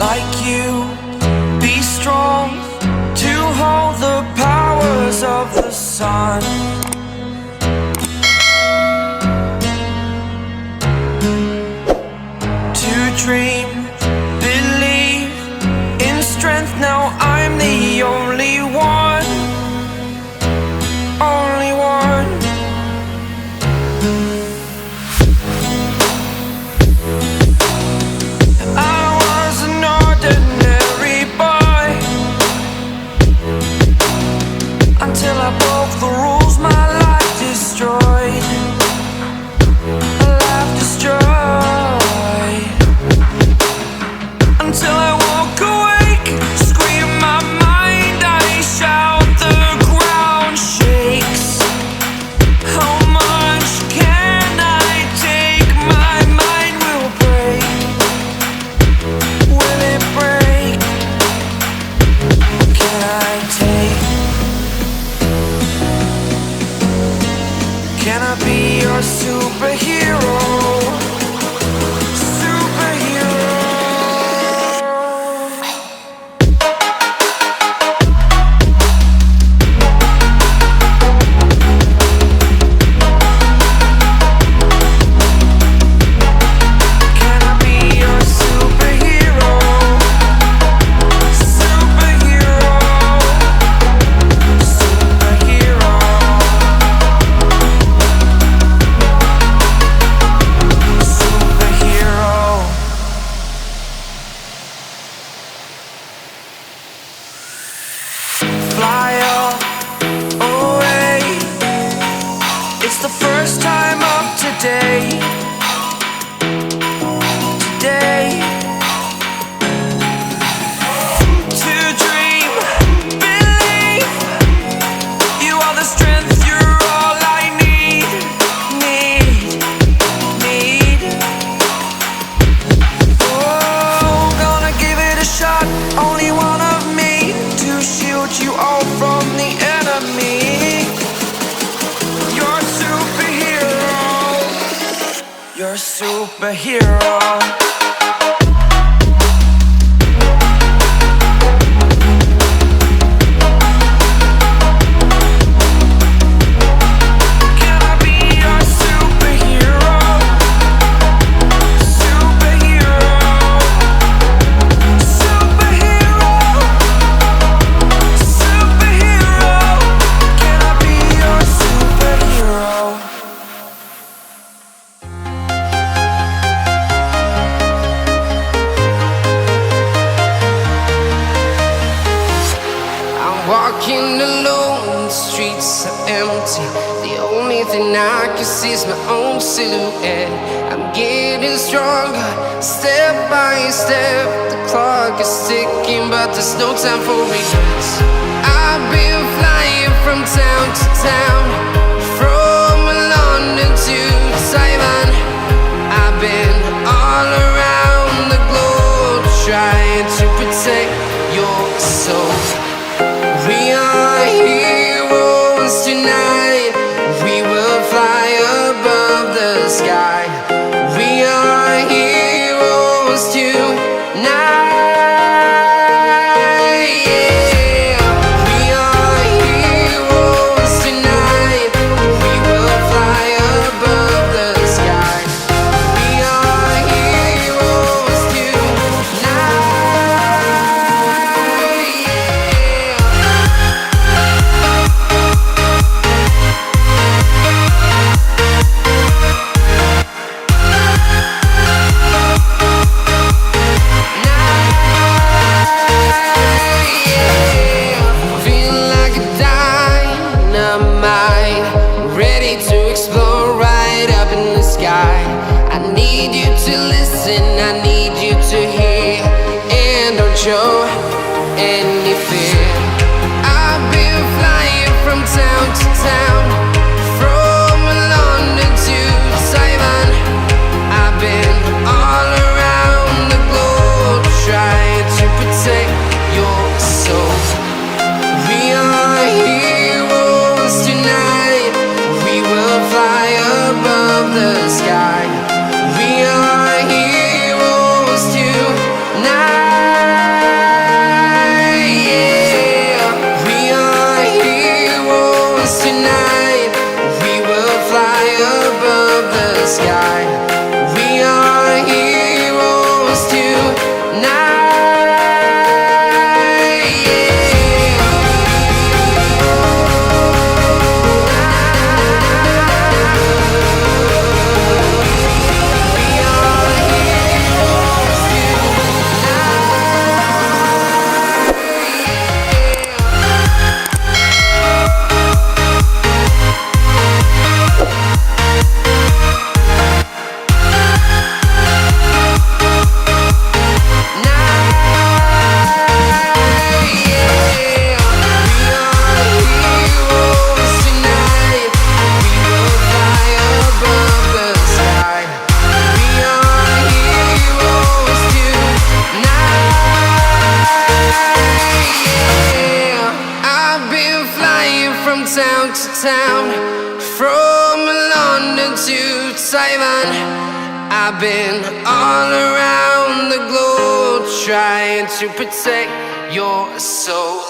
like you, be strong to hold the powers of the sun. To dream, believe in strength. Now I'm the only one, only one. I was an ordinary boy until I broke the rules. My life destroyed, life destroyed. Until I woke awake, scream my mind, I shout, the ground shakes. How much can I take? My mind will break. Will it break? What can I take? Can I be your superhero? Fly away. It's the first time of today. Today. To dream, believe. You are the strength, you're all I need. Need. Oh, gonna give it a shot. Only one of me to shield you all from the enemy. You're a superhero. You're a superhero. Can I be your superhero? Superhero. Superhero. Superhero. Can I be your superhero? Walking alone, the streets are empty. The only thing I can see is my own silhouette. I'm getting stronger, step by step. The clock is ticking, but there's no time for regrets. I've been flying from town to town, from London to Taiwan. I've been all around the globe, trying to protect your soul. We are heroes tonight. We will fly above the sky. We are heroes tonight. Yeah. We are heroes tonight. We will fly above the sky. We are heroes tonight. Show any fear. I've been flying from town to town, from London to Taiwan. I've been all around the globe, trying to protect your soul. We are heroes tonight. We will fly above the sky. We are heroes tonight. town, from London to Taiwan. I've been all around the globe trying to protect your soul.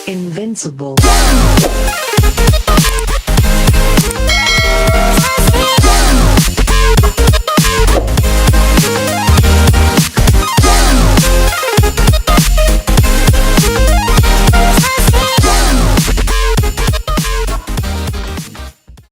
Invincible.